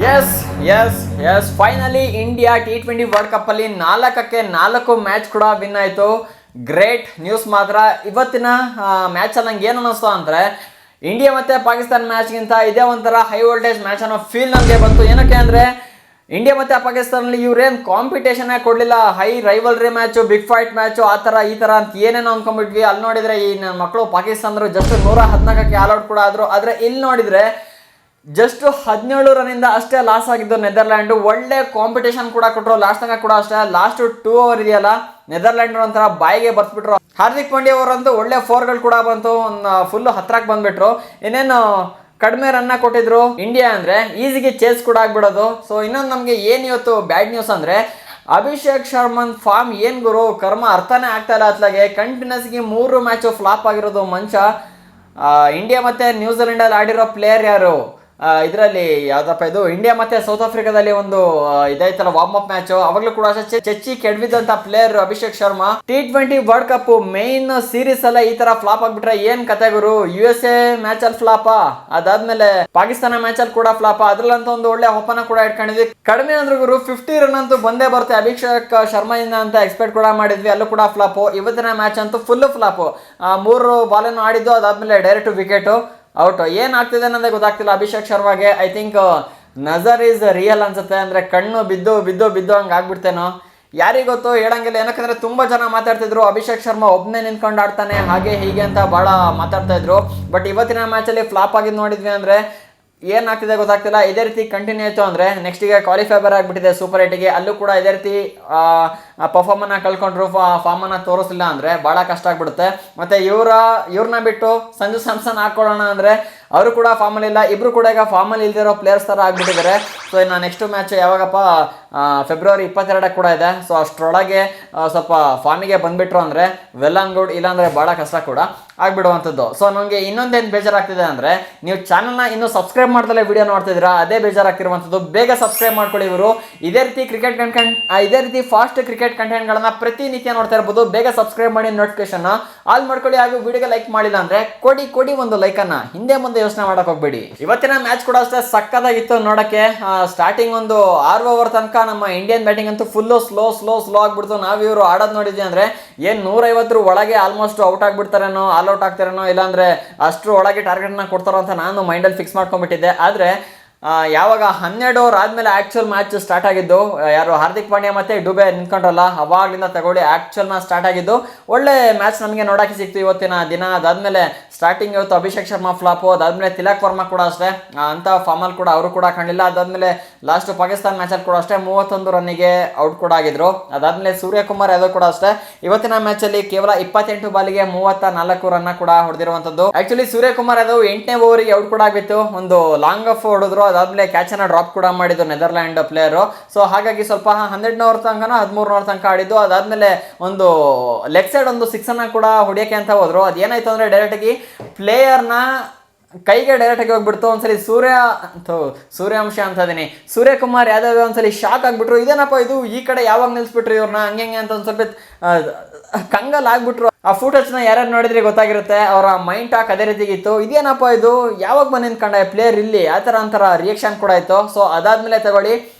S yes yes finally India T20 world cup ಅಲ್ಲಿ 4-4 match ಕೂಡ win ಆಯಿತು. Great news ಮಾತ್ರ. ಇವತ್ತಿನ ಮ್ಯಾಚ್ ಅಲ್ಲಿ ನಂಗೆ ಏನು ಅನ್ನಿಸ್ತು ಅಂದರೆ ಇಂಡಿಯಾ ಮತ್ತು ಪಾಕಿಸ್ತಾನ ಮ್ಯಾಚ್ಗಿಂತ ಇದೇ ಒಂಥರ ಹೈ ವೋಲ್ಟೇಜ್ ಮ್ಯಾಚ್ ಅನ್ನೋ ಫೀಲ್ ನಮಗೆ ಬಂತು. ಏನಕ್ಕೆ ಅಂದರೆ ಇಂಡಿಯಾ ಮತ್ತು ಪಾಕಿಸ್ತಾನಲ್ಲಿ ಇವ್ರೇನು ಕಾಂಪಿಟೇಷನ್ ಕೊಡಲಿಲ್ಲ. High rivalry match, big fight match, ಆ ಥರ ಈ ಥರ ಅಂತ ಏನೇನೋ ಅಂದ್ಕೊಂಡ್ಬಿಟ್ವಿ. ಅಲ್ಲಿ ನೋಡಿದರೆ ಈ ನನ್ನ ಮಕ್ಕಳು ಪಾಕಿಸ್ತಾನರು ಜಸ್ಟ್ 114ಕ್ಕೆ ಆಲ್ ಔಟ್ ಕೂಡ ಆದರು. ಆದರೆ ಇಲ್ಲಿ ನೋಡಿದರೆ ಜಸ್ಟ್ 17 ರನ್ನಿಂದ ಅಷ್ಟೇ ಲಾಸ್ ಆಗಿದ್ದು ನೆದರ್ಲ್ಯಾಂಡು. ಒಳ್ಳೆ ಕಾಂಪಿಟೇಷನ್ ಕೂಡ ಕೊಟ್ಟರು. ಲಾಸ್ಟ್ ತನಕ ಕೂಡ ಅಷ್ಟೇ. ಲಾಸ್ಟ್ 2 ಓವರ್ ಇದೆಯಲ್ಲ, ನೆದರ್ಲ್ಯಾಂಡ್ ಒಂಥರ ಬಾಯಿಗೆ ಬರ್ಸ್ಬಿಟ್ರು. ಹಾರ್ದಿಕ್ ಪಾಂಡ್ಯ ಅವರಂತೂ ಒಳ್ಳೆ 4ಗಳು ಕೂಡ ಬಂತು. ಫುಲ್ಲು ಹತ್ರಕ್ಕೆ ಬಂದ್ಬಿಟ್ರು. ಇನ್ನೇನು ಕಡಿಮೆ ರನ್ನ ಕೊಟ್ಟಿದ್ರು. ಇಂಡಿಯಾ ಅಂದರೆ ಈಸಿಗೆ ಚೇಸ್ ಕೂಡ ಆಗ್ಬಿಡೋದು. ಸೊ ಇನ್ನೊಂದು ನಮಗೆ ಏನು ಇವತ್ತು ಬ್ಯಾಡ್ ನ್ಯೂಸ್ ಅಂದರೆ ಅಭಿಷೇಕ್ ಶರ್ಮನ್ ಫಾರ್ಮ್ ಏನು ಗುರು ಕರ್ಮ ಅರ್ಥನೇ ಆಗ್ತಾ ಇಲ್ಲ. ಅತ್ಲಾಗೆ ಕಂಟಿನ್ಯೂಸ್ಗೆ 3 ಮ್ಯಾಚು ಫ್ಲಾಪ್ ಆಗಿರೋದು ಮನುಷ್ಯ. ಇಂಡಿಯಾ ಮತ್ತು ನ್ಯೂಜಿಲೆಂಡಲ್ಲಿ ಆಡಿರೋ ಪ್ಲೇಯರ್ ಯಾರು? ಇದರಲ್ಲಿ ಯಾವುದಪ್ಪ ಇದು ಇಂಡಿಯಾ ಮತ್ತು ಸೌತ್ ಆಫ್ರಿಕಾದಲ್ಲಿ ಒಂದು ಇದೈತಲ್ಲ ವಾರ್ಮ್ ಅಪ್ ಮ್ಯಾಚು, ಅವಾಗಲೂ ಕೂಡ ಚೆಚ್ಚಿ ಕೆಡವಿದಂಥ player Abhishek Sharma. T20 world cup main series ಅಲ್ಲ ಈ ತರ ಫ್ಲಾಪ್ ಆಗ್ಬಿಟ್ರೆ ಏನ್ ಕತೆ ಗುರು? USA ಮ್ಯಾಚಲ್ಲಿ ಫ್ಲಾಪಾ, ಅದಾದ್ಮೇಲೆ ಪಾಕಿಸ್ತಾನ ಮ್ಯಾಚಲ್ಲಿ ಕೂಡ ಫ್ಲಾಪಾ. ಅದ್ರಲ್ಲಂತೂ ಒಂದು ಒಳ್ಳೆ ಹೊಪ್ಪನ ಕೂಡ ಇಟ್ಕೊಂಡಿದ್ವಿ. ಕಡಿಮೆ ಅಂದ್ರೆ ಗುರು 50 ರನ್ ಅಂತೂ ಬಂದೇ ಬರುತ್ತೆ ಅಭಿಷೇಕ್ ಶರ್ಮಾ ಇಂದ ಅಂತ ಎಕ್ಸ್ಪೆಕ್ಟ್ ಕೂಡ ಮಾಡಿದ್ವಿ. ಅಲ್ಲೂ ಕೂಡ ಫ್ಲಾಪು. ಇವತ್ತಿನ ಮ್ಯಾಚ್ ಅಂತೂ ಫುಲ್ಲು ಫ್ಲಾಪು. 3 ಬಾಲನ್ನು ಆಡಿದ್ದು, ಅದಾದ್ಮೇಲೆ ಡೈರೆಕ್ಟ್ ವಿಕೆಟು, ಔಟ್. ಏನಾಗ್ತಿದೆ ಅನ್ನೋದೇ ಗೊತ್ತಾಗ್ತಿಲ್ಲ ಅಭಿಷೇಕ್ ಶರ್ಮಾಗೆ. ಐ ಥಿಂಕ್ ನಜರ್ ಈಸ್ ರಿಯಲ್ ಅನ್ಸುತ್ತೆ. ಅಂದರೆ ಕಣ್ಣು ಬಿದ್ದು ಹಂಗೆ ಆಗ್ಬಿಡ್ತೇನೋ, ಯಾರಿಗೆ ಗೊತ್ತು, ಹೇಳಂಗಿಲ್ಲ. ಏನಕ್ಕಂದ್ರೆ ತುಂಬ ಜನ ಮಾತಾಡ್ತಿದ್ರು ಅಭಿಷೇಕ್ ಶರ್ಮಾ ಒಬ್ಬನೇ ನಿಂತ್ಕೊಂಡು ಆಡ್ತಾನೆ ಹಾಗೆ ಹೀಗೆ ಅಂತ ಭಾಳ ಮಾತಾಡ್ತಾ ಇದ್ರು. ಬಟ್ ಇವತ್ತಿನ ಮ್ಯಾಚಲ್ಲಿ ಫ್ಲಾಪ್ ಆಗಿದ್ದು ನೋಡಿದ್ವಿ ಅಂದರೆ ಏನಾಗ್ತಿದೆ ಗೊತ್ತಾಗ್ತಿಲ್ಲ. ಇದೇ ರೀತಿ ಕಂಟಿನ್ಯೂ ಆಯಿತು ಅಂದರೆ ನೆಕ್ಸ್ಟಿಗೆ ಕ್ವಾಲಿಫೈಬರ್ ಆಗಿಬಿಟ್ಟಿದೆ ಸೂಪರ್ 8ಗೆ. ಅಲ್ಲೂ ಕೂಡ ಇದೇ ರೀತಿ ಪರ್ಫಾರ್ಮನ್ನು ಕಳ್ಕೊಂಡ್ರು, ಫಾರ್ಮನ್ನು ತೋರಿಸಲಿಲ್ಲ ಅಂದರೆ ಭಾಳ ಕಷ್ಟ ಆಗಿಬಿಡುತ್ತೆ. ಮತ್ತು ಇವ್ರನ್ನ ಬಿಟ್ಟು ಸಂಜು ಸ್ಯಾಮ್ಸನ್ ಹಾಕ್ಕೊಳ್ಳೋಣ ಅಂದರೆ ಅವರು ಕೂಡ ಫಾರ್ಮಲ್ಲಿಲ್ಲ. ಇಬ್ಬರು ಕೂಡ ಈಗ ಫಾರ್ಮಲ್ಲಿ ಇಲ್ದಿರೋ ಪ್ಲೇಯರ್ಸ್ ಥರ ಆಗಿಬಿಟ್ಟಿದ್ದಾರೆ. ಸೊ ಇನ್ನು ನೆಕ್ಸ್ಟ್ ಮ್ಯಾಚ್ ಯಾವಾಗಪ್ಪ? ಫೆಬ್ರವರಿ 22 ಕೂಡ ಇದೆ. ಸೊ ಅಷ್ಟರೊಳಗೆ ಸ್ವಲ್ಪ ಫಾರ್ಮಿಗೆ ಬಂದುಬಿಟ್ರು ಅಂದರೆ ವೆಲ್ ಆ್ಯಂಡ್ ಗುಡ್, ಇಲ್ಲಾಂದರೆ ಭಾಳ ಕಷ್ಟ ಕೂಡ ಆಗಿಬಿಡುವಂಥದ್ದು. ಸೊ ನನಗೆ ಇನ್ನೊಂದೇನು ಬೇಜಾರಾಗ್ತಿದೆ ಅಂದರೆ ನೀವು ಚಾನಲ್ನ ಇನ್ನೂ ಸಬ್ಸ್ಕ್ರೈಬ್ ಮಾಡ್ದಲೇ ವಿಡಿಯೋ ನೋಡ್ತಿದ್ದೀರಾ, ಅದೇ ಬೇಜಾರಾಗ್ತಿರುವಂಥದ್ದು. ಬೇಗ ಸಬ್ಸ್ಕ್ರೈಬ್ ಮಾಡ್ಕೊಳ್ಳಿ. ಇವರು ಇದೇ ರೀತಿ ಇದೇ ರೀತಿ ಫಾಸ್ಟ್ ಕ್ರಿಕೆಟ್ ಕಂಟೆಂಟ್ಗಳನ್ನ ಪ್ರತಿನಿತ್ಯ ನೋಡ್ತಾ ಇರ್ಬೋದು. ಬೇಗ ಸಬ್ಸ್ಕ್ರೈಬ್ ಮಾಡಿ, ನೋಟಿಫಿಕೇಶನ್ ಆಲ್ ಮಾಡ್ಕೊಳ್ಳಿ. ಹಾಗೂ ವಿಡಿಯೋಗೆ ಲೈಕ್ ಮಾಡಿಲ್ಲ ಅಂದರೆ ಕೊಡಿ ಒಂದು ಲೈಕನ್ನು. ಹಿಂದೆ ಮುಂದೆ ಯೋಚನೆ ಮಾಡಕ್ಕೆ ಹೋಗ್ಬೇಡಿ. ಇವತ್ತಿನ ಮ್ಯಾಚ್ ಕೂಡ ಅಷ್ಟೇ ಸಕ್ಕತ್ತಾಗಿತ್ತು ನೋಡೋಕ್ಕೆ. ಸ್ಟಾರ್ಟಿಂಗ್ ಒಂದು 6 ಓವರ್ ತನಕ ನಮ್ಮ ಇಂಡಿಯನ್ ಬ್ಯಾಟಿಂಗ್ ಅಂತೂ ಫುಲ್ಲು ಸ್ಲೋ ಆಗ್ಬಿಡ್ತು. ನಾವು ಇವರು ಆಡೋದು ನೋಡಿದ್ವಿ ಅಂದರೆ ಏನು 150 ಒಳಗೆ ಆಲ್ಮೋಸ್ಟ್ ಔಟ್ ಆಗಿಬಿಡ್ತಾರೇನೋ, ಆಲ್ ಔಟ್ ಆಗ್ತಾರೇನೋ, ಇಲ್ಲಾಂದರೆ ಅಷ್ಟರ ಒಳಗೆ ಟಾರ್ಗೆಟ್ನ ಕೊಡ್ತಾರೋ ಅಂತ ನಾನು ಮೈಂಡಲ್ಲಿ ಫಿಕ್ಸ್ ಮಾಡ್ಕೊಂಡ್ಬಿಟ್ಟಿದ್ದೆ. ಆದರೆ ಯಾವಾಗ 12 ಓವರ್ ಆದಮೇಲೆ ಆ್ಯಕ್ಚುಯಲ್ ಮ್ಯಾಚ್ ಸ್ಟಾರ್ಟ್ ಆಗಿದ್ದು, ಯಾರು ಹಾರ್ದಿಕ್ ಪಾಂಡ್ಯ ಮತ್ತು ಡುಬೆ ನಿಂತ್ಕೊಂಡ್ರಲ್ಲ, ಅವಾಗಲಿಂದ ತಗೊಳ್ಳಿ ಆ್ಯಕ್ಚುಯಲ್ ಮ್ಯಾಚ್ ಸ್ಟಾರ್ಟ್ ಆಗಿದ್ದು. ಒಳ್ಳೆ ಮ್ಯಾಚ್ ನಮಗೆ ನೋಡೋಕ್ಕೆ ಸಿಕ್ತು ಇವತ್ತಿನ ದಿನ. ಅದಾದಮೇಲೆ ಸ್ಟಾರ್ಟಿಂಗ್ ಇವತ್ತು ಅಭಿಷೇಕ್ ಶರ್ಮಾ ಫ್ಲಾಪು, ಅದಾದಮೇಲೆ ತಿಲಕ್ ವರ್ಮಾ ಕೂಡ ಅಷ್ಟೇ ಅಂಥ ಫಾರ್ಮಲ್ಲಿ ಕೂಡ ಅವರು ಕೂಡ ಕಾಣಲಿಲ್ಲ. ಅದಾದಮೇಲೆ ಲಾಸ್ಟ್ ಪಾಕಿಸ್ತಾನ ಮ್ಯಾಚಲ್ಲಿ ಕೂಡ ಅಷ್ಟೇ 31 ರನ್ನಿಗೆ ಔಟ್ ಕೂಡ ಆಗಿದ್ರು. ಅದಾದಮೇಲೆ ಸೂರ್ಯಕುಮಾರ್ ಯಾದವ್ ಕೂಡ ಅಷ್ಟೇ ಇವತ್ತಿನ ಮ್ಯಾಚಲ್ಲಿ ಕೇವಲ 28 ಬಾಲಿಗೆ 34 ರನ್ನ ಕೂಡ ಹೊಡೆದಿರುವಂಥದ್ದು. ಆ್ಯಕ್ಚುಲಿ ಸೂರ್ಯಕುಮಾರ್ ಯಾದವ್ 8ನೇ ಓವರಿಗೆ ಔಟ್ ಕೂಡ ಆಗಿತ್ತು. ಒಂದು ಲಾಂಗ್ ಆಫ್ ಹೊಡೆದ್ರು, ಅದಾದ್ಮೇಲೆ ಕ್ಯಾಚನ್ನು ಡ್ರಾಪ್ ಕೂಡ ಮಾಡಿದ್ದು ನೆದರ್ಲ್ಯಾಂಡ್ ಪ್ಲೇಯರು. ಸೊ ಹಾಗಾಗಿ ಸ್ವಲ್ಪ 12 ಓವರ್ ತನಕ 13 ಓವರ್ ತನಕ ಆಡಿದ್ದು. ಅದಾದಮೇಲೆ ಒಂದು ಲೆಗ್ ಸೈಡ್ ಒಂದು 6 ಕೂಡ ಹೊಡಿಯೋಕ್ಕೆ ಅಂತ ಹೋದ್ರು. ಅದೇನಾಯ್ತು ಅಂದರೆ ಡೈರೆಕ್ಟಾಗಿ ಪ್ಲೇಯರ್ನ ಕೈಗೆ ಡೈರೆಕ್ಟಾಗಿ ಹೋಗ್ಬಿಡ್ತು. ಒಂದ್ಸಲಿ ಸೂರ್ಯವಂಶ ಅಂತ ಇದೀನಿ, ಸೂರ್ಯಕುಮಾರ್ ಯಾದವ್ ಒಂದ್ಸಲಿ ಶಾಕ್ ಆಗಿಬಿಟ್ರು. ಇದೇನಪ್ಪ ಇದು, ಈ ಕಡೆ ಯಾವಾಗ ನಿಲ್ಲಿಸ್ಬಿಟ್ರು ಇವ್ರನ್ನ, ಹಂಗೆ ಅಂತ ಒಂದು ಸ್ವಲ್ಪ ಕಂಗಲ್ ಆಗ್ಬಿಟ್ರು. ಆ ಫುಟೇಜ್ನ ಯಾರ್ಯಾರು ನೋಡಿದ್ರೆ ಗೊತ್ತಾಗಿರುತ್ತೆ, ಅವರ ಮೈಂಡ್ ಟಾಕ್ ಅದೇ ರೀತಿಗಿತ್ತು. ಇದೇನಪ್ಪ ಇದು, ಯಾವಾಗ ಬಂದು ನಿಂತ್ಕೊಂಡೆ ಪ್ಲೇಯರ್ ಇಲ್ಲಿ, ಆ ಥರ ಒಂಥರ ರಿಯಾಕ್ಷನ್ ಕೂಡ ಇತ್ತು. ಸೊ ಅದಾದಮೇಲೆ ತಗೊಳ್ಳಿ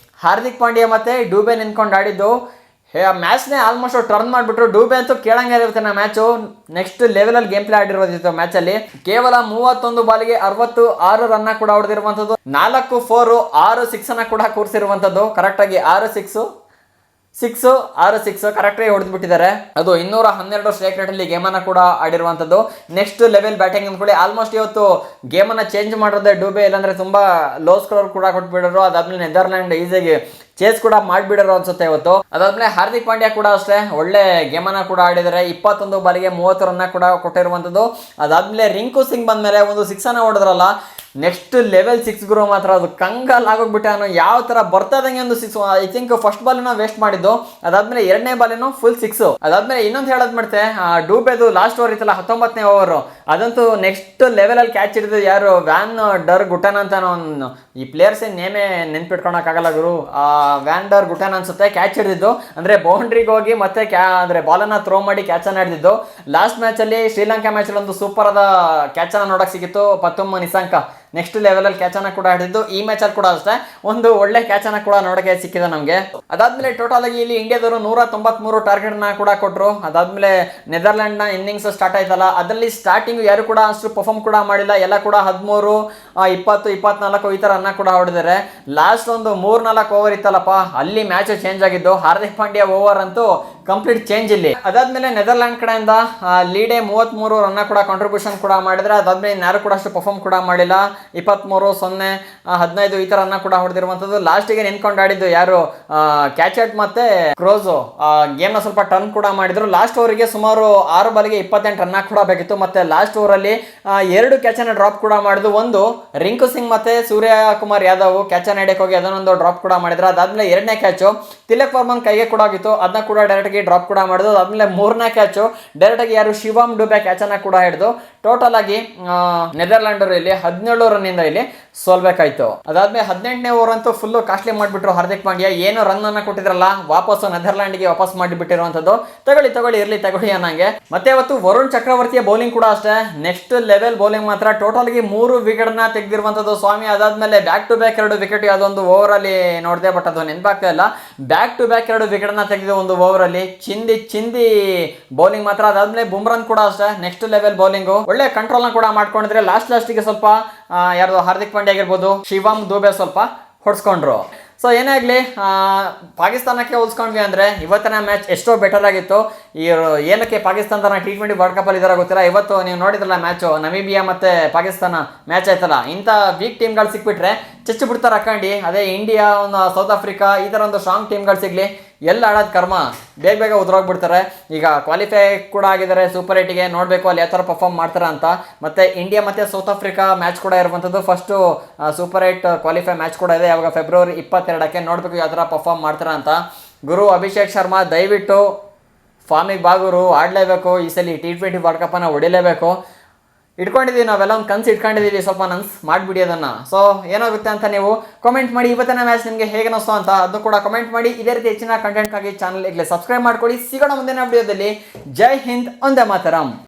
ಹಾರ್ದಿಕ್ ಪಾಂಡ್ಯ ಮತ್ತು ಡುಬೆ ನಿಂತ್ಕೊಂಡು ಆಡಿದ್ದು ಮ್ಯಾಚ್ನೇ ಆಲ್ಮೋಸ್ಟ್ ಟರ್ನ್ ಮಾಡಿಬಿಟ್ರು. ಡುಬೆ ಅಂತೂ ಕೇಳಂಗೆ ಇರುತ್ತೆ ನಾ ಮ್ಯಾಚು ನೆಕ್ಸ್ಟ್ ಲೆವೆಲಲ್ಲಿ ಗೇಮ್ ಪ್ಲೇ ಆಡಿರೋದಿತ್ತು ಮ್ಯಾಚಲ್ಲಿ. ಕೇವಲ 31 ಬಾಲಿಗೆ 66 ರನ್ನ ಕೂಡ ಹೊಡೆದಿರುವಂಥದ್ದು. 4 4 6 6 ಕೂಡ ಕೂರಿಸಿರುವಂಥದ್ದು. ಕರೆಕ್ಟಾಗಿ 6 ಕರೆಕ್ಟಾಗಿ ಹೊಡೆದ್ಬಿಟ್ಟಿದ್ದಾರೆ. ಅದು 212 ಸ್ಟ್ರೈಕ್ ರೇಟಲ್ಲಿ ಗೇಮನ್ನು ಕೂಡ ಆಡಿರುವಂಥದ್ದು. ನೆಕ್ಸ್ಟ್ ಲೆವೆಲ್ ಬ್ಯಾಟಿಂಗ್ ಅಂದ್ಕೊಳ್ಳಿ. ಆಲ್ಮೋಸ್ಟ್ ಇವತ್ತು ಗೇಮನ್ನು ಚೇಂಜ್ ಮಾಡೋದೇ ಡುಬೆ, ಇಲ್ಲಾಂದರೆ ತುಂಬ ಲೋ ಸ್ಕೋರ್ ಕೂಡ ಕೊಟ್ಬಿಡೋರು. ಅದಾದ್ಮೇಲೆ ನೆದರ್ಲ್ಯಾಂಡ್ ಈಸಿಯಾಗಿ ಚೇಸ್ ಕೂಡ ಮಾಡಿಬಿಡೋರು ಅನ್ಸುತ್ತೆ ಇವತ್ತು. ಅದಾದ್ಮೇಲೆ ಹಾರ್ದಿಕ್ ಪಾಂಡ್ಯ ಕೂಡ ಅಷ್ಟೇ ಒಳ್ಳೆ ಗೇಮನ್ನು ಕೂಡ ಆಡಿದ್ದಾರೆ. 21 ಬಾಲಿಗೆ 30 ರನ್ನ ಕೂಡ ಕೊಟ್ಟಿರುವಂಥದ್ದು. ಅದಾದ್ಮೇಲೆ ರಿಂಕು ಸಿಂಗ್ ಬಂದಮೇಲೆ ಒಂದು 6 ಹೊಡೆದ್ರಲ್ಲ, ನೆಕ್ಸ್ಟ್ ಲೆವೆಲ್ 6 ಗುರು. ಮಾತ್ರ ಅದು ಕಂಗಲ್ ಆಗೋಗ್ಬಿಟ್ಟೆ. ನಾನು ಯಾವ ಥರ ಬರ್ತದಂಗೆ ಒಂದು 6, ಐ ಥಿಂಕ್ ಫಸ್ಟ್ ಬಾಲಿನ ವೇಸ್ಟ್ ಮಾಡಿದ್ದು. ಅದಾದ್ಮೇಲೆ 2ನೇ ಬಾಲಿನೂ ಫುಲ್ 6. ಅದಾದ್ಮೇಲೆ ಇನ್ನೊಂದು ಹೇಳೋದು ಮಾಡ್ತೆ, ಡೂಬೆದು ಲಾಸ್ಟ್ ಓವರ್ ಇತ್ತಲ್ಲ 19ನೇ ಓವರು, ಅದಂತೂ ನೆಕ್ಸ್ಟ್ ಲೆವೆಲಲ್ಲಿ ಕ್ಯಾಚ್ ಹಿಡಿದು ಯಾರು ವ್ಯಾನ್ ಡರ್ ಗುಟನ್ ಅಂತ ಈ ಪ್ಲೇಯರ್ಸ್ ನೇಮೇ ನೆನ್ಪಿಟ್ಕೊಳಕ್ಕಾಗಲ್ಲ ಗುರು. ವ್ಯಾನ್ ಡರ್ ಗುಟನ್ ಅನ್ಸುತ್ತೆ ಕ್ಯಾಚ್ ಹಿಡಿದಿದ್ದು. ಅಂದರೆ ಬೌಂಡ್ರಿಗೆ ಹೋಗಿ ಮತ್ತೆ ಅಂದರೆ ಬಾಲನ್ನು ಥ್ರೋ ಮಾಡಿ ಕ್ಯಾಚನ್ನು ಹಿಡಿದಿದ್ದು. ಲಾಸ್ಟ್ ಮ್ಯಾಚಲ್ಲಿ ಶ್ರೀಲಂಕಾ ಮ್ಯಾಚಲ್ಲಿ ಒಂದು ಸೂಪರ್ ಆದ ಕ್ಯಾಚನ್ನು ನೋಡೋಕೆ ಸಿಕ್ಕಿತ್ತು ಪತುಮ್ ನಿಸಾಂಕ. ನೆಕ್ಸ್ಟ್ ಲೆವೆಲಲ್ಲಿ ಕ್ಯಾಚನ್ನು ಕೂಡ ಹಿಡಿದಿದ್ದು. ಈ ಮ್ಯಾಚಲ್ಲಿ ಕೂಡ ಅಷ್ಟೇ ಒಂದು ಒಳ್ಳೆ ಕ್ಯಾಚನ್ನು ಕೂಡ ನೋಡೋಕೆ ಸಿಕ್ಕಿದೆ ನಮಗೆ. ಅದಾದ್ಮೇಲೆ ಟೋಟಲ್ ಆಗಿ ಇಲ್ಲಿ ಇಂಡಿಯಾದವರು 193 ಟಾರ್ಗೆಟ್ನ ಕೂಡ ಕೊಟ್ಟರು. ಅದಾದ್ಮೇಲೆ ನೆದರ್ಲ್ಯಾಂಡ್ನ ಇನ್ನಿಂಗ್ಸ್ ಸ್ಟಾರ್ಟ್ ಆಯ್ತಲ್ಲ, ಅದರಲ್ಲಿ ಸ್ಟಾರ್ಟಿಂಗ್ ಯಾರು ಕೂಡ ಅಷ್ಟು ಪರ್ಫಾರ್ಮ್ ಕೂಡ ಮಾಡಿಲ್ಲ. ಎಲ್ಲ ಕೂಡ 13, 20, 24 ಈ ಥರ ರನ್ನ ಕೂಡ ಹೊಡೆದಿದ್ದಾರೆ. ಲಾಸ್ಟ್ ಒಂದು 3-4 ಓವರ್ ಇತ್ತಲ್ಲಪ್ಪ, ಅಲ್ಲಿ ಮ್ಯಾಚ್ ಚೇಂಜ್ ಆಗಿದ್ದು. ಹಾರ್ದಿಕ್ ಪಾಂಡ್ಯ ಓವರ್ ಅಂತೂ ಕಂಪ್ಲೀಟ್ ಚೇಂಜ್ ಇಲ್ಲಿ. ಅದಾದ್ಮೇಲೆ ನೆದರ್ಲ್ಯಾಂಡ್ ಕಡೆಯಿಂದ ಲೀಡೆ 33 ರನ್ನ ಕೂಡ ಕಾಂಟ್ರಿಬ್ಯೂಷನ್ ಕೂಡ ಮಾಡಿದ್ರೆ. ಅದಾದ್ಮೇಲೆ ಯಾರು ಕೂಡ ಅಷ್ಟು ಪರ್ಫಾರ್ಮ್ ಕೂಡ ಮಾಡಿಲ್ಲ. 23-0, 15 ಈ ತರ ರನ್ನ ಕೂಡ ಹೊಡೆದಿರುವಂತದ್ದು. ಲಾಸ್ಟಿಗೆ ನಿಂತ್ಕೊಂಡು ಆಡಿದ್ದು ಯಾರು, ಕ್ಯಾಚೆಟ್ ಮತ್ತೆ ಕ್ರೋಜೋ ಗೇಮ್ ನ ಸ್ವಲ್ಪ ಟರ್ನ್ ಕೂಡ ಮಾಡಿದ್ರು. ಲಾಸ್ಟ್ ಓವರಿಗೆ ಸುಮಾರು 6 ಬಾಲ್ಗೆ 28 ರನ್ನ ಕೂಡ ಬೇಕಿತ್ತು. ಮತ್ತೆ ಲಾಸ್ಟ್ ಓವರ್ ಅಲ್ಲಿ 2 ಕ್ಯಾಚ್ ಅನ್ನ ಡ್ರಾಪ್ ಕೂಡ ಮಾಡಿದ್ದು. ಒಂದು ರಿಂಕು ಸಿಂಗ್ ಮತ್ತೆ ಸೂರ್ಯ ಕುಮಾರ್ ಯಾದವ್ ಕ್ಯಾಚ್ ಅನ್ನ ಹಿಡಿಯಕ್ಕೆ ಹೋಗಿ ಅದನ್ನೊಂದು ಡ್ರಾಪ್ ಕೂಡ ಮಾಡಿದ್ರು. ಅದಾದ್ಮೇಲೆ 2ನೇ ಕ್ಯಾಚು ತಿಲಕ್ ವರ್ಮನ್ ಕೈಗೆ ಕೂಡ ಆಗಿತ್ತು, ಅದನ್ನ ಕೂಡ ಡೈರೆಕ್ಟ್ ಡ್ರಾಪ್ ಕೂಡ ಮಾಡಿದ್ರು. ಅದಾದ್ಮೇಲೆ 3ನೇ ಕ್ಯಾಚು ಡೈರೆಕ್ಟ್ ಆಗಿ ಯಾರು ಶಿವಮ್ ಡುಬೆ ಕ್ಯಾಚ್ ಅನ್ನ ಕೂಡ ಹಿಡಿದು ಟೋಟಲ್ ಆಗಿ ನೆದರ್ಲ್ಯಾಂಡ್ ಇಲ್ಲಿ 17 ರನ್ ಇಂದ ಇಲ್ಲಿ ಸೋಲ್ಬೇಕಾಯ್ತು. ಅದಾದ್ಮೇಲೆ 18ನೇ ಓವರ್ ಅಂತೂ ಫುಲ್ ಕಾಸ್ಟ್ಲಿ ಮಾಡಿಬಿಟ್ರು ಹಾರ್ದಿಕ್ ಪಾಂಡ್ಯ. ಏನು ರನ್ ಅನ್ನ ಕೊಟ್ಟಿದ್ರಲ್ಲ ವಾಪಸ್ ನೆದರ್ಲ್ಯಾಂಡ್ಗೆ ವಾಪಸ್ ಮಾಡಿಬಿಟ್ಟಿರುವಂತದ್ದು. ತಗೊಳ್ಳಿ ಅನ್ನಂಗೆ. ಮತ್ತೆ ಇವತ್ತು ವರುಣ್ ಚಕ್ರವರ್ತಿಯ ಬೌಲಿಂಗ್ ಕೂಡ ಅಷ್ಟೇ ನೆಕ್ಸ್ಟ್ ಲೆವೆಲ್ ಬೌಲಿಂಗ್ ಮಾತ್ರ. ಟೋಟಲ್ ಗೆ 3 ವಿಕೆಟ್ ನ ತೆಗೆದಿರುವಂತದ್ದು ಸ್ವಾಮಿ. ಅದಾದ್ಮೇಲೆ ಬ್ಯಾಕ್ ಟು ಬ್ಯಾಕ್ 2 ವಿಕೆಟ್ ಯಾವುದೊಂದು ಓವರ್ ಅಲ್ಲಿ ನೋಡಿದೆ, ಬಟ್ ಅದು ನೆನಪಾಗ್ತಾ ಇಲ್ಲ. ಬ್ಯಾಕ್ ಟು ಬ್ಯಾಕ್ 2 ವಿಕೆಟ್ ನ ತೆಗೆದು ಒಂದು ಓವರ್ ಅಲ್ಲಿ ಚಿಂದಿ ಬೌಲಿಂಗ್ ಮಾತ್ರ. ಅದಾದ್ಮೇಲೆ ಬುಮ್ರಾನ್ ಕೂಡ ಅಷ್ಟೇ ನೆಕ್ಸ್ಟ್ ಲೆವೆಲ್ ಬೌಲಿಂಗ್, ಒಳ್ಳೆ ಕಂಟ್ರೋಲ್ ನ ಕೂಡ ಮಾಡ್ಕೊಂಡಿದ್ರೆ. ಲಾಸ್ಟಿಗೆ ಸ್ವಲ್ಪ ಯಾರ್ದು ಹಾರ್ದಿಕ್ ಪಾಂಡ್ಯ ಆಗಿರ್ಬೋದು, ಶಿವಮ್ ದುಬೆ ಸ್ವಲ್ಪ ಹೊಡ್ಸ್ಕೊಂಡ್ರು. ಸೊ ಏನೇ ಆಗಲಿ, ಪಾಕಿಸ್ತಾನಕ್ಕೆ ಹೋಲಿಸ್ಕೊಂಡ್ವಿ ಅಂದರೆ ಇವತ್ತಿನ ಮ್ಯಾಚ್ ಎಷ್ಟೋ ಬೆಟರ್ ಆಗಿತ್ತು. ಏನಕ್ಕೆ ಪಾಕಿಸ್ತಾನ T20 ವರ್ಲ್ಡ್ ಕಪ್ ಅಲ್ಲಿ ಇದಾರೆ ಗೊತ್ತಿಲ್ಲ. ಇವತ್ತು ನೀವು ನೋಡಿದ್ರಲ್ಲ ಮ್ಯಾಚು, ನಮೀಬಿಯಾ ಮತ್ತೆ ಪಾಕಿಸ್ತಾನ ಮ್ಯಾಚ್ ಆಯ್ತಲ್ಲ, ಇಂಥ ವೀಕ್ ಟೀಮ್ಗಳು ಸಿಕ್ಬಿಟ್ರೆ ಚಚ್ಚು ಬಿಡ್ತಾರೆ ಹಾಕೊಂಡು. ಅದೇ ಇಂಡಿಯಾ, ಸೌತ್ ಆಫ್ರಿಕಾ ಈ ಥರ ಒಂದು ಸ್ಟ್ರಾಂಗ್ ಟೀಮ್ಗಳು ಸಿಗಲಿ, ಎಲ್ಲ ಆಡೋದು ಕರ್ಮ ಬೇಗ ಉದ್ರೋಗ್ಬಿಡ್ತಾರೆ. ಈಗ ಕ್ವಾಲಿಫೈ ಕೂಡ ಆಗಿದ್ದಾರೆ ಸೂಪರ್ 8ಗೆ. ನೋಡಬೇಕು ಅಲ್ಲಿ ಯಾವ ಥರ ಪರ್ಫಾರ್ಮ್ ಮಾಡ್ತಾರೆ ಅಂತ. ಮತ್ತೆ ಇಂಡಿಯಾ ಮತ್ತೆ ಸೌತ್ ಆಫ್ರಿಕಾ ಮ್ಯಾಚ್ ಕೂಡ ಇರುವಂಥದ್ದು. ಫಸ್ಟು ಸೂಪರ್ 8 ಕ್ವಾಲಿಫೈ ಮ್ಯಾಚ್ ಕೂಡ ಇದೆ, ಯಾವಾಗ ಫೆಬ್ರವರಿ 22ಕ್ಕೆ. ನೋಡಬೇಕು ಯಾವ ಥರ ಪರ್ಫಾರ್ಮ್ ಮಾಡ್ತಾರೆ ಅಂತ. ಗುರು ಅಭಿಷೇಕ್ ಶರ್ಮಾ ದಯವಿಟ್ಟು ಫಾರ್ಮಿಗೆ ಬಾಗುರು, ಆಡಲೇಬೇಕು ಈ ಸಲ T20 ವರ್ಲ್ಡ್ ಕಪ್ಪನ್ನು ಹೊಡಿಲೇಬೇಕು. ಇಟ್ಕೊಂಡಿದ್ದೀವಿ ನಾವೆಲ್ಲ ಒಂದು ಕನ್ಸು ಇಟ್ಕೊಂಡಿದ್ದೀವಿ, ಸ್ವಲ್ಪ ಮಾಡಿಬಿಡಿ ಅದನ್ನು. ಸೊ ಏನಾಗುತ್ತೆ ಅಂತ ನೀವು ಕಾಮೆಂಟ್ ಮಾಡಿ. ಇವತ್ತಿನ ಮ್ಯಾಚ್ ನಿಮಗೆ ಹೇಗೆ ಅನಿಸ್ತು ಅಂತ ಅದನ್ನು ಕೂಡ ಕಾಮೆಂಟ್ ಮಾಡಿ. ಇದೇ ರೀತಿ ಹೆಚ್ಚಿನ ಕಂಟೆಂಟ್ಗಾಗಿ ಚಾನಲ್ ಈಗಲೇ ಸಬ್ಸ್ಕ್ರೈಬ್ ಮಾಡ್ಕೊಳ್ಳಿ. ಸಿಗೋಣ ಮುಂದಿನ ವಿಡಿಯೋದಲ್ಲಿ. ಜೈ ಹಿಂದ್, ಒಂದೇ ಮಾತರಂ.